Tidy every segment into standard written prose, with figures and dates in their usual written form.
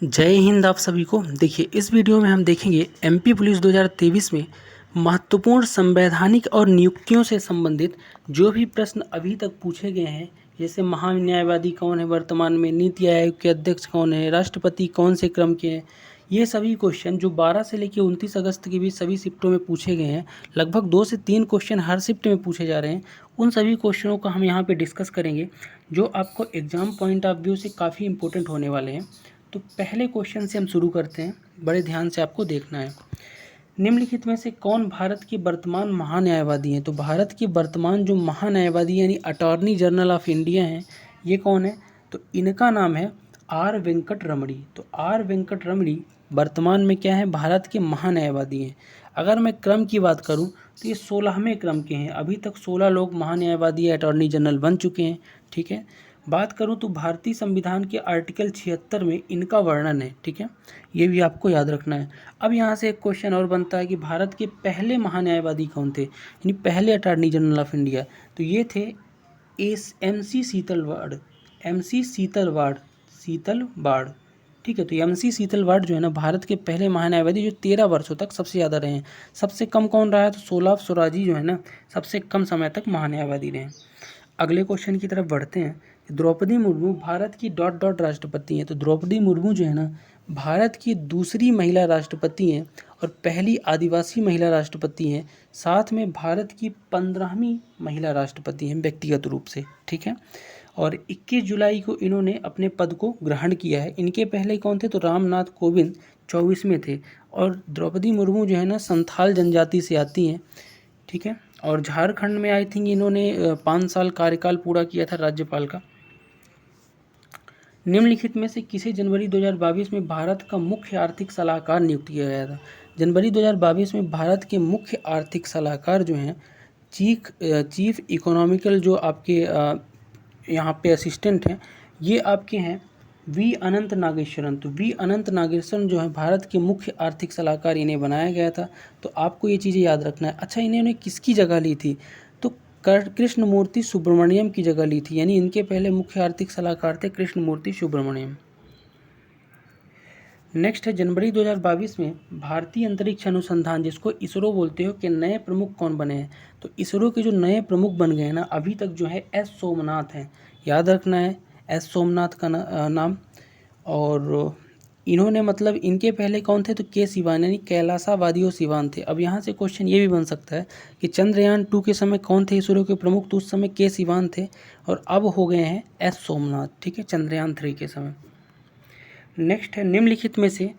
जय हिंद आप सभी को। देखिए इस वीडियो में हम देखेंगे एमपी पुलिस 2023 में महत्वपूर्ण संवैधानिक और नियुक्तियों से संबंधित जो भी प्रश्न अभी तक पूछे गए हैं, जैसे महान्यायवादी कौन है वर्तमान में, नीति आयोग के अध्यक्ष कौन है, राष्ट्रपति कौन से क्रम के हैं, ये सभी क्वेश्चन जो 12 से लेकर 29 अगस्त के बीच सभी शिफ्टों में पूछे गए हैं। लगभग 2 से 3 क्वेश्चन हर शिफ्ट में पूछे जा रहे हैं। उन सभी क्वेश्चनों को हम यहाँ पे डिस्कस करेंगे जो आपको एग्जाम पॉइंट ऑफ व्यू से काफ़ी इंपॉर्टेंट होने वाले हैं। तो पहले क्वेश्चन से हम शुरू करते हैं, बड़े ध्यान से आपको देखना है। निम्नलिखित में से कौन भारत के वर्तमान महान्यायवादी हैं? तो भारत के वर्तमान जो महान्यायवादी यानी अटॉर्नी जनरल ऑफ इंडिया हैं, ये कौन है? तो इनका नाम है आर वेंकट रमणी। तो आर वेंकट रमणी वर्तमान में क्या है? भारत के महान्यायवादी हैं। अगर मैं क्रम की बात करूं तो ये 16वें क्रम के हैं। अभी तक 16 लोग महान्यायवादी अटॉर्नी जनरल बन चुके हैं। ठीक है, बात करूं तो भारतीय संविधान के आर्टिकल 76 में इनका वर्णन है। ठीक है, ये भी आपको याद रखना है। अब यहाँ से एक क्वेश्चन और बनता है कि भारत के पहले महान्यायवादी कौन थे, यानी पहले अटॉर्नी जनरल ऑफ इंडिया। तो ये थे MC शीतलवाड़। ठीक है, तो MC शीतलवाड़ जो है ना भारत के पहले महान्यायवादी जो 13 वर्षों तक सबसे ज़्यादा रहे हैं। सबसे कम कौन रहा है? तो सोलाव स्वराजी जो है ना सबसे कम समय तक महान्यायवादी रहे हैं। अगले क्वेश्चन की तरफ बढ़ते हैं। द्रौपदी मुर्मू भारत की डॉट डॉट राष्ट्रपति हैं। तो द्रौपदी मुर्मू जो है ना भारत की दूसरी महिला राष्ट्रपति हैं और पहली आदिवासी महिला राष्ट्रपति हैं। साथ में भारत की 15वीं महिला राष्ट्रपति हैं व्यक्तिगत रूप से। ठीक है, और 21 जुलाई को इन्होंने अपने पद को ग्रहण किया है। इनके पहले कौन थे? तो रामनाथ कोविंद 24वें थे। और द्रौपदी मुर्मू जो है ना संथाल जनजाति से आती हैं। ठीक है, और झारखंड में आई थिंक इन्होंने 5 साल कार्यकाल पूरा किया था राज्यपाल का। निम्नलिखित में से किसे जनवरी 2022 में भारत का मुख्य आर्थिक सलाहकार नियुक्त किया गया था? जनवरी 2022 में भारत के मुख्य आर्थिक सलाहकार जो हैं चीफ इकोनॉमिकल जो आपके यहाँ पे असिस्टेंट हैं, ये आपके हैं वी अनंत नागेश्वरन। तो वी अनंत नागेश्वरन जो है भारत के मुख्य आर्थिक सलाहकार, इन्हें बनाया गया था। तो आपको ये चीज़ें याद रखना है। अच्छा, इन्होंने किसकी जगह ली थी? तो कृष्णमूर्ति सुब्रमण्यम की जगह ली थी, यानी इनके पहले मुख्य आर्थिक सलाहकार थे कृष्णमूर्ति सुब्रमण्यम। नेक्स्ट है जनवरी 2022 में भारतीय अंतरिक्ष अनुसंधान जिसको इसरो बोलते हो के नए प्रमुख कौन बने हैं? तो इसरो के जो नए प्रमुख बन गए हैं ना अभी तक जो है एस सोमनाथ हैं। याद रखना है एस सोमनाथ का नाम। और इन्होंने मतलब इनके पहले कौन थे? तो के सिवान यानी कैलासावादियो सिवान थे। अब यहाँ से क्वेश्चन ये भी बन सकता है कि चंद्रयान 2 के समय कौन थे इसरो के प्रमुख? तो उस समय के सिवान थे और अब हो गए हैं एस सोमनाथ। ठीक है, चंद्रयान 3 के समय। नेक्स्ट है निम्नलिखित में से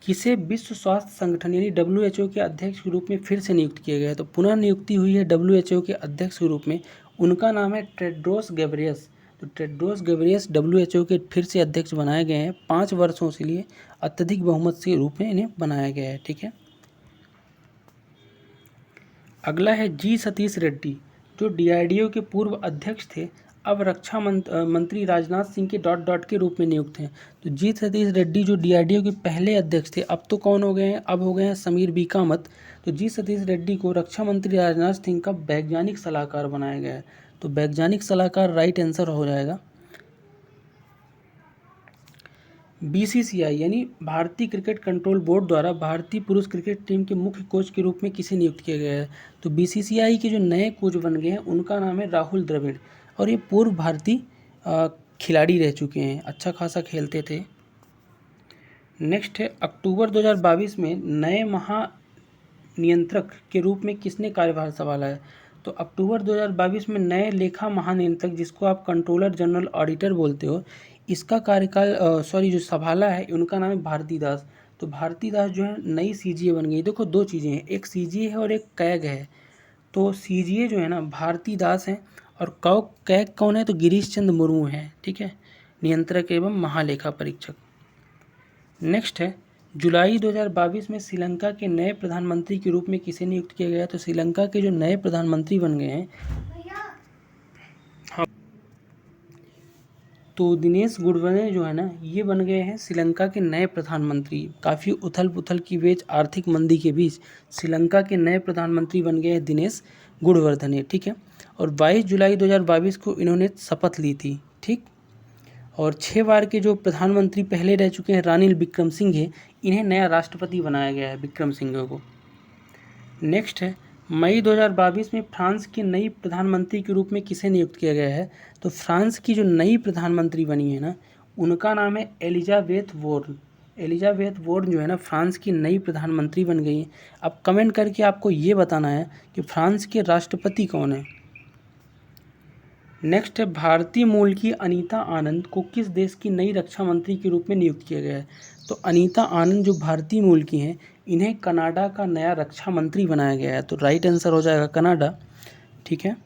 किसे विश्व स्वास्थ्य संगठन यानी WHO के अध्यक्ष के रूप में फिर से नियुक्त किया गया है? तो पुनः नियुक्ति हुई है WHO के अध्यक्ष के रूप में। उनका नाम है टेड्रोस गैब्रियस। तो टेड्रोस गैब्रियस WHO के फिर से अध्यक्ष बनाए गए हैं 5 वर्षों के लिए अत्यधिक बहुमत के रूप में इन्हें बनाया गया है। ठीक है, अगला है जी सतीश रेड्डी जो DRDO के पूर्व अध्यक्ष थे, अब रक्षा मंत्री राजनाथ सिंह के डॉट डॉट के रूप में नियुक्त हैं। तो जी सतीश रेड्डी जो DRDO के पहले अध्यक्ष थे अब तो कौन हो गए हैं? अब हो गए हैं समीर बी कामत। तो जी सतीश रेड्डी को रक्षा मंत्री राजनाथ सिंह का वैज्ञानिक सलाहकार बनाया गया है। तो वैज्ञानिक सलाहकार राइट आंसर हो जाएगा। BCCI यानी भारतीय क्रिकेट कंट्रोल बोर्ड द्वारा भारतीय पुरुष क्रिकेट टीम के मुख्य कोच के रूप में किसे नियुक्त किया गया है? तो BCCI के जो नए कोच बन गए हैं उनका नाम है राहुल द्रविड़ और ये पूर्व भारतीय खिलाड़ी रह चुके हैं, अच्छा खासा खेलते थे। नेक्स्ट है अक्टूबर 2022 में नए महानियंत्रक के रूप में किसने कार्यभार संभाला है? तो अक्टूबर 2022 में नए लेखा महानियंत्रक जिसको आप कंट्रोलर जनरल ऑडिटर बोलते हो, इसका कार्यकाल जो संभाला है उनका नाम है भारती दास। तो भारती दास जो है नई CGA बन गई। देखो दो चीज़ें हैं, एक CGA है और एक कैग है। तो CGA जो है ना भारती दास है और कैग कौन है? तो गिरीश चंद्र मुर्मू है। ठीक है, नियंत्रक एवं महालेखा परीक्षक। नेक्स्ट है जुलाई 2022 में श्रीलंका के नए प्रधानमंत्री के रूप में किसे नियुक्त किया गया? तो श्रीलंका के जो नए प्रधानमंत्री बन गए हैं तो दिनेश गुणवत्ता जो है ना ये बन गए हैं श्रीलंका के नए प्रधानमंत्री। काफ़ी उथल पुथल की बीच आर्थिक मंदी के बीच श्रीलंका के नए प्रधानमंत्री बन गए हैं दिनेश गुणवर्धने। ठीक है, और 22 जुलाई 2022 को इन्होंने शपथ ली थी। ठीक, और 6 बार के जो प्रधानमंत्री पहले रह चुके हैं रानिल विक्रमसिंघे, इन्हें नया राष्ट्रपति बनाया गया है, विक्रमसिंघे को। नेक्स्ट है मई 2022 में फ्रांस की नई प्रधानमंत्री के रूप में किसे नियुक्त किया गया है? तो फ्रांस की जो नई प्रधानमंत्री बनी है ना, उनका नाम है एलिजाबेथ बोर्न। एलिजाबेथ बोर्न जो है ना, फ्रांस की नई प्रधानमंत्री बन गई है। अब कमेंट करके आपको ये बताना है कि फ्रांस के राष्ट्रपति कौन है। नेक्स्ट है भारतीय मूल की अनीता आनंद को किस देश की नई रक्षा मंत्री के रूप में नियुक्त किया गया है? तो अनीता आनंद जो भारतीय मूल की हैं, इन्हें कनाडा का नया रक्षा मंत्री बनाया गया है। तो राइट आंसर हो जाएगा कनाडा। ठीक है।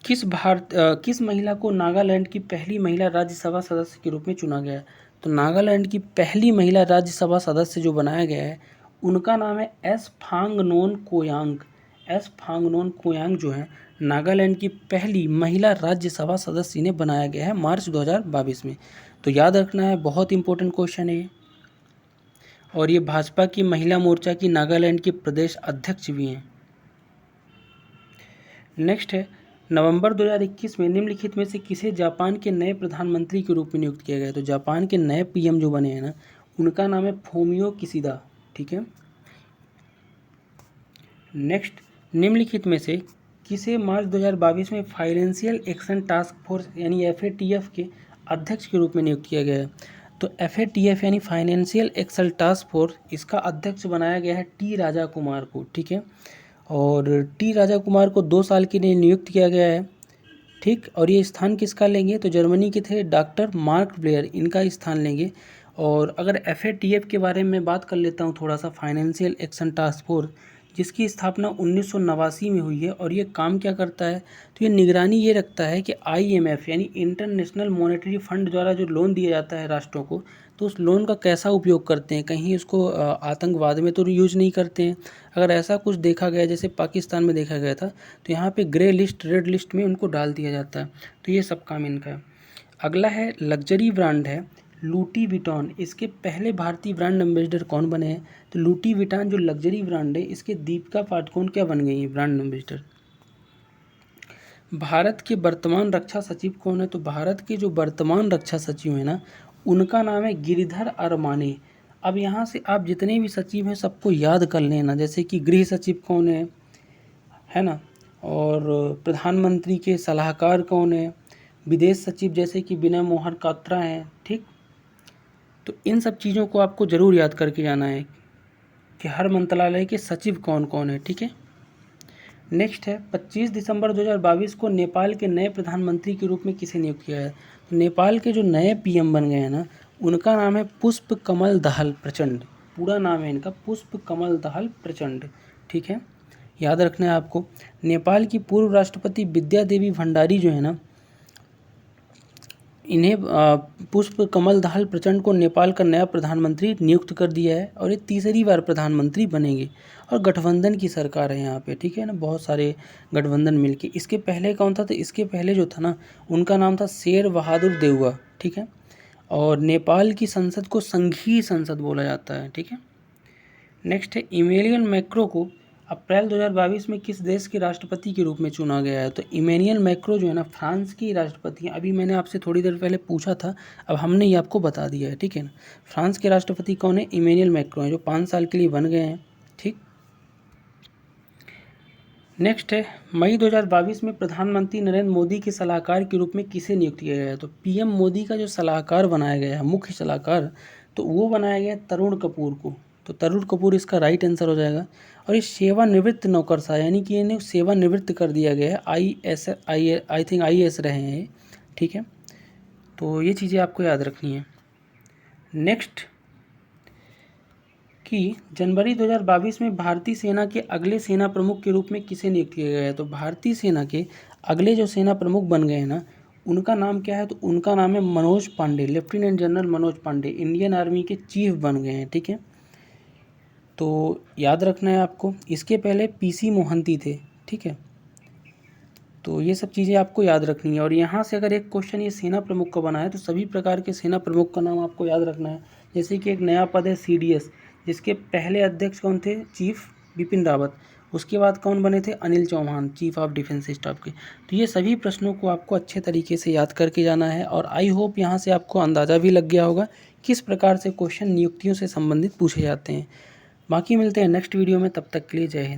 किस महिला को नागालैंड की पहली महिला राज्यसभा सदस्य के रूप में चुना गया है? तो नागालैंड की पहली महिला राज्यसभा सदस्य जो बनाया गया है, उनका नाम है एस फांगनोन कोयांग। एस फांगनोन कोयांग जो है नागालैंड की पहली महिला राज्यसभा सदस्य इन्हें बनाया गया है मार्च 2022 में। तो याद रखना है, बहुत इंपॉर्टेंट क्वेश्चन है ये। और ये भाजपा की महिला मोर्चा की नागालैंड की प्रदेश अध्यक्ष भी हैं। नेक्स्ट है नवंबर 2021 में निम्नलिखित में से किसे जापान के नए प्रधानमंत्री के रूप में नियुक्त किया गया है? तो जापान के नए पीएम जो बने हैं ना, उनका नाम है फोमियो किशिदा। ठीक है। नेक्स्ट, निम्नलिखित में से किसे मार्च 2022 में फाइनेंशियल एक्शन टास्क फोर्स यानी FATF के अध्यक्ष के रूप में नियुक्त किया गया है? तो FATF यानी फाइनेंशियल एक्शन टास्क फोर्स, इसका अध्यक्ष बनाया गया है T राजा कुमार को। ठीक है। और T राजा कुमार को 2 साल के लिए नियुक्त किया गया है। ठीक। और ये स्थान किसका लेंगे? तो जर्मनी के थे डॉक्टर मार्क ब्लेयर, इनका स्थान लेंगे। और अगर FATF के बारे में बात कर लेता हूँ थोड़ा सा, फाइनेंशियल एक्शन टास्क फोर्स, जिसकी स्थापना 1989 में हुई है। और ये काम क्या करता है? तो ये निगरानी ये रखता है कि IMF यानी इंटरनेशनल मॉनेटरी फंड द्वारा जो लोन दिया जाता है राष्ट्रों को, तो उस लोन का कैसा उपयोग करते हैं, कहीं उसको आतंकवाद में तो यूज नहीं करते हैं। अगर ऐसा कुछ देखा गया, जैसे पाकिस्तान में देखा गया था, तो यहाँ पे ग्रे लिस्ट, रेड लिस्ट में उनको डाल दिया जाता है। तो ये सब काम इनका है। अगला है लग्जरी ब्रांड है लूटी विटॉन, इसके पहले भारतीय ब्रांड एम्बेसडर कौन बने हैं? तो लूटी विटॉन जो लग्जरी ब्रांड है, इसके दीपिका पादुकोण क्या बन गई है ब्रांड एम्बेसडर। भारत के वर्तमान रक्षा सचिव कौन है? तो भारत के जो वर्तमान रक्षा सचिव हैं ना, उनका नाम है गिरिधर अरमाने। अब यहाँ से आप जितने भी सचिव हैं सबको याद कर लेना, जैसे कि गृह सचिव कौन है ना, और प्रधानमंत्री के सलाहकार कौन है, विदेश सचिव जैसे कि विनय मोहन क्वात्रा हैं। ठीक। तो इन सब चीज़ों को आपको ज़रूर याद करके जाना है कि हर मंत्रालय के सचिव कौन कौन है। ठीक है। नेक्स्ट है 25 दिसंबर 2022 को नेपाल के नए प्रधानमंत्री के रूप में किसे नियुक्त किया है? तो नेपाल के जो नए PM बन गए हैं ना, उनका नाम है पुष्प कमल दहल प्रचंड। पूरा नाम है इनका पुष्प कमल दहल प्रचंड। ठीक है। याद रखना है आपको। नेपाल की पूर्व राष्ट्रपति विद्या देवी भंडारी जो है ना, इन्हें पुष्प कमल दहल प्रचंड को नेपाल का नया प्रधानमंत्री नियुक्त कर दिया है। और ये तीसरी बार प्रधानमंत्री बनेंगे। और गठबंधन की सरकार है यहाँ पे। ठीक है ना, बहुत सारे गठबंधन मिलके। इसके पहले कौन था? तो इसके पहले जो था ना, उनका नाम था शेर बहादुर देउवा। ठीक है। और नेपाल की संसद को संघीय संसद बोला जाता है। ठीक है। नेक्स्ट है इमैनुअल मैक्रों को अप्रैल 2022 में किस देश के राष्ट्रपति के रूप में चुना गया है? तो इमैनुअल मैक्रों जो है ना, फ्रांस की राष्ट्रपति हैं। अभी मैंने आपसे थोड़ी देर पहले पूछा था, अब हमने ये आपको बता दिया है। ठीक है ना। फ्रांस के राष्ट्रपति कौन है? इमैनुअल मैक्रों हैं, जो 5 साल के लिए बन गए हैं। ठीक। नेक्स्ट है मई 2022 में प्रधानमंत्री नरेंद्र मोदी के सलाहकार के रूप में किसे नियुक्त किया गया है? तो PM मोदी का जो सलाहकार बनाया गया है, मुख्य सलाहकार, तो वो बनाया गया तरुण कपूर को। तो तरुण कपूर इसका राइट आंसर हो जाएगा। और ये सेवानिवृत्त नौकरशाह, यानी कि इन्हें सेवानिवृत्त कर दिया गया है। आई थिंक IAS रहे हैं ये। ठीक है। तो ये चीज़ें आपको याद रखनी है। नेक्स्ट कि जनवरी 2022 में भारतीय सेना के अगले सेना प्रमुख के रूप में किसे नियुक्त किया गया है? तो भारतीय सेना के अगले जो सेना प्रमुख बन गए हैं ना, उनका नाम क्या है? तो उनका नाम है Manoj Pandey, lieutenant general Manoj Pandey, Indian army के चीफ बन गए हैं। ठीक है। तो याद रखना है आपको। इसके पहले PC मोहंती थे। ठीक है। तो ये सब चीज़ें आपको याद रखनी है। और यहाँ से अगर एक क्वेश्चन ये सेना प्रमुख का बना है, तो सभी प्रकार के सेना प्रमुख का नाम आपको याद रखना है। जैसे कि एक नया पद है CDS, जिसके पहले अध्यक्ष कौन थे? चीफ बिपिन रावत। उसके बाद कौन बने थे? Anil Chauhan, chief of defence staff के। तो ये सभी प्रश्नों को आपको अच्छे तरीके से याद करके जाना है और आई होप यहाँ से आपको अंदाज़ा भी लग गया होगा किस प्रकार से क्वेश्चन नियुक्तियों से संबंधित पूछे जाते हैं। बाकी मिलते हैं नेक्स्ट वीडियो में, तब तक के लिए जय हिंद।